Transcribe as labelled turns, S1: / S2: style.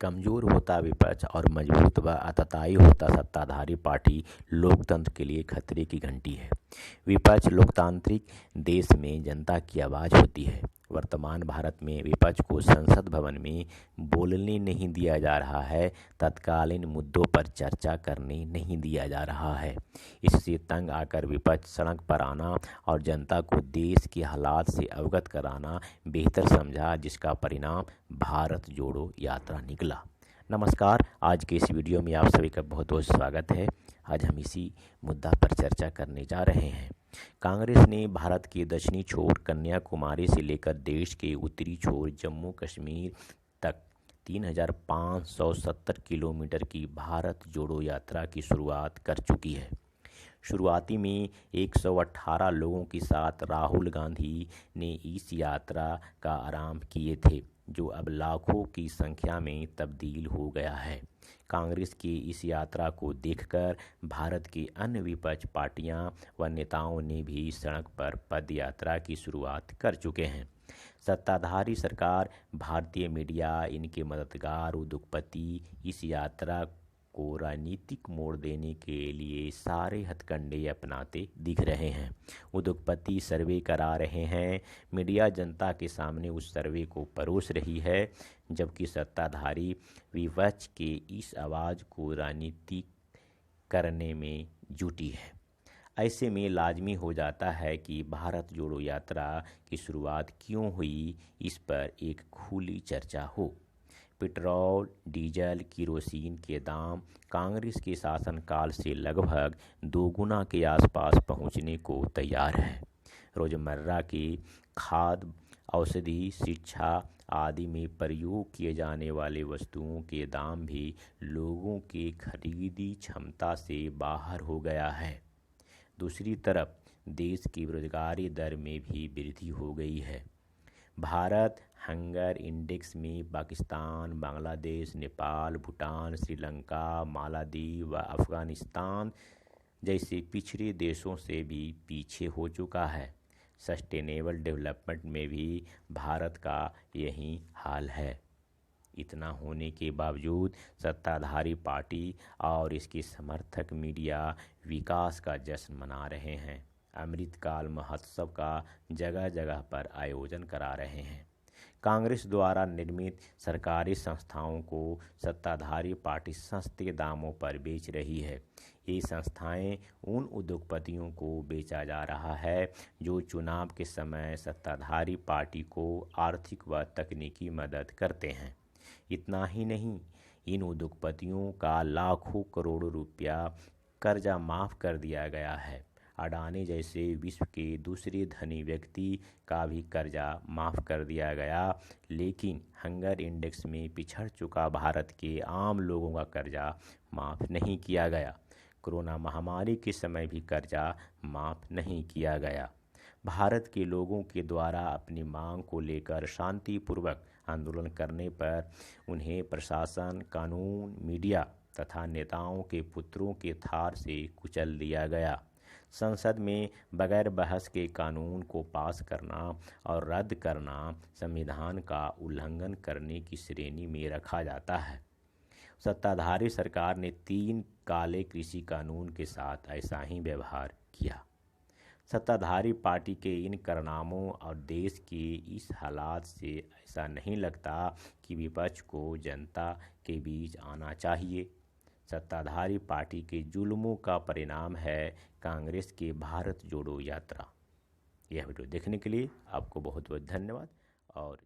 S1: कमजोर होता विपक्ष और मजबूत व आतताई होता सत्ताधारी पार्टी लोकतंत्र के लिए खतरे की घंटी है। विपक्ष लोकतांत्रिक देश में जनता की आवाज़ होती है। वर्तमान भारत में विपक्ष को संसद भवन में बोलने नहीं दिया जा रहा है, तत्कालीन मुद्दों पर चर्चा करने नहीं दिया जा रहा है। इससे तंग आकर विपक्ष सड़क पर आना और जनता को देश के हालात से अवगत कराना बेहतर समझा, जिसका परिणाम भारत जोड़ो यात्रा निकला। नमस्कार, आज के इस वीडियो में आप सभी का बहुत बहुत स्वागत है। आज हम इसी मुद्दा पर चर्चा करने जा रहे हैं। कांग्रेस ने भारत के दक्षिणी छोर कन्याकुमारी से लेकर देश के उत्तरी छोर जम्मू कश्मीर तक 3570 किलोमीटर की भारत जोड़ो यात्रा की शुरुआत कर चुकी है। शुरुआती में 118 लोगों के साथ राहुल गांधी ने इस यात्रा का आरंभ किए थे, जो अब लाखों की संख्या में तब्दील हो गया है। कांग्रेस की इस यात्रा को देखकर भारत की अन्य विपक्ष पार्टियां व नेताओं ने भी सड़क पर पद यात्रा की शुरुआत कर चुके हैं। सत्ताधारी सरकार, भारतीय मीडिया, इनके मददगार उद्योगपति इस यात्रा को राजनीतिक मोड़ देने के लिए सारे हथकंडे अपनाते दिख रहे हैं। उद्योगपति सर्वे करा रहे हैं, मीडिया जनता के सामने उस सर्वे को परोस रही है, जबकि सत्ताधारी विपक्ष के इस आवाज़ को राजनीतिक करने में जुटी है। ऐसे में लाजमी हो जाता है कि भारत जोड़ो यात्रा की शुरुआत क्यों हुई, इस पर एक खुली चर्चा हो। पेट्रोल, डीजल, केरोसिन के दाम कांग्रेस के शासनकाल से लगभग दोगुना के आसपास पहुंचने को तैयार है। रोज़मर्रा की खाद्य, औषधि, शिक्षा आदि में प्रयोग किए जाने वाले वस्तुओं के दाम भी लोगों के खरीदी क्षमता से बाहर हो गया है। दूसरी तरफ देश की बेरोजगारी दर में भी वृद्धि हो गई है। भारत हंगर इंडेक्स में पाकिस्तान, बांग्लादेश, नेपाल, भूटान, श्रीलंका, मालदीव व अफ़गानिस्तान जैसे पिछड़े देशों से भी पीछे हो चुका है। सस्टेनेबल डेवलपमेंट में भी भारत का यही हाल है। इतना होने के बावजूद सत्ताधारी पार्टी और इसके समर्थक मीडिया विकास का जश्न मना रहे हैं। अमृतकाल महोत्सव का जगह जगह पर आयोजन करा रहे हैं। कांग्रेस द्वारा निर्मित सरकारी संस्थाओं को सत्ताधारी पार्टी सस्ते दामों पर बेच रही है। ये संस्थाएं उन उद्योगपतियों को बेचा जा रहा है जो चुनाव के समय सत्ताधारी पार्टी को आर्थिक व तकनीकी मदद करते हैं। इतना ही नहीं, इन उद्योगपतियों का लाखों करोड़ों रुपया कर्जा माफ़ कर दिया गया है। अडानी जैसे विश्व के दूसरे धनी व्यक्ति का भी कर्जा माफ़ कर दिया गया, लेकिन हंगर इंडेक्स में पिछड़ चुका भारत के आम लोगों का कर्जा माफ़ नहीं किया गया। कोरोना महामारी के समय भी कर्जा माफ़ नहीं किया गया। भारत के लोगों के द्वारा अपनी मांग को लेकर शांतिपूर्वक आंदोलन करने पर उन्हें प्रशासन, कानून, मीडिया तथा नेताओं के पुत्रों के थार से कुचल दिया गया। संसद में बगैर बहस के कानून को पास करना और रद्द करना संविधान का उल्लंघन करने की श्रेणी में रखा जाता है। सत्ताधारी सरकार ने 3 काले कृषि कानून के साथ ऐसा ही व्यवहार किया। सत्ताधारी पार्टी के इन कारनामों और देश के इस हालात से ऐसा नहीं लगता कि विपक्ष को जनता के बीच आना चाहिए। सत्ताधारी पार्टी के जुल्मों का परिणाम है कांग्रेस के भारत जोड़ो यात्रा। यह वीडियो देखने के लिए आपको बहुत बहुत धन्यवाद। और